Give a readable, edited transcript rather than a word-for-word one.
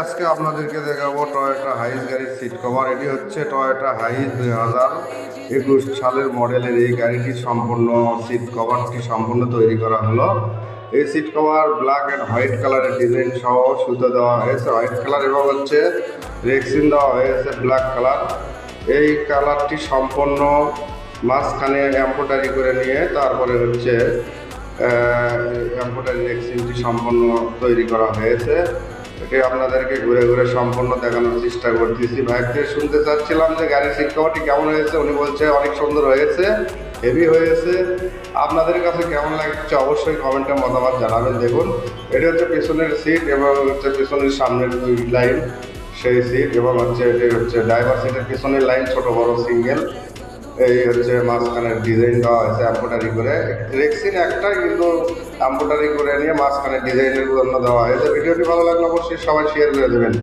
আজকে আপনাদেরকে দেখাবো টয়োটা হাইস গাড়ির সিট কভার। এটি হচ্ছে টয়োটা হাইস 2021 সালের মডেলের এই গাড়িটি সম্পূর্ণ সিট কভারটি সম্পূর্ণ তৈরি করা হলো। এই seat cover black and white কালারের ডিজাইন সহ সুতো দেওয়া হয়েছে হোয়াইট কালার এবং হচ্ছে রেক্সিন দেওয়া হয়েছে ব্ল্যাক কালার। এই কালারটি সম্পূর্ণ মাঝখানে এমব্রয়ডারি করে নিয়ে তারপরে হচ্ছে এমব্রয়ডারি রেক্সিনটি সম্পূর্ণ তৈরি করা হয়েছে। এটি আপনাদেরকে ঘুরে ঘুরে সম্পূর্ণ দেখানোর চেষ্টা করতেছি। ভাইকে শুনতে চাচ্ছিলাম যে গাড়ির সিট কভারটি কেমন হয়েছে। উনি বলছে অনেক সুন্দর হয়েছে, হেভি হয়েছে। আপনাদের কাছে কেমন লাগছে অবশ্যই কমেন্টে মতামত জানাবেন। দেখুন, এটি হচ্ছে পিছনের সিট এবং হচ্ছে পিছনের সামনের দুই লাইন সেই সিট এবং হচ্ছে এটি হচ্ছে ড্রাইভার সিটের পিছনের লাইন ছোট বড় সিঙ্গেল। এই হচ্ছে মাঝখানের ডিজাইন দেওয়া হয়েছে এমব্রয়ডারি করে। রেক্সিন একটা কিন্তু এমব্রয়ডারি করে নিয়ে মাঝখানে ডিজাইনের জন্য দেওয়া হয়েছে। ভিডিওটি ভালো লাগলে অবশ্যই সবাই শেয়ার করে দেবেন।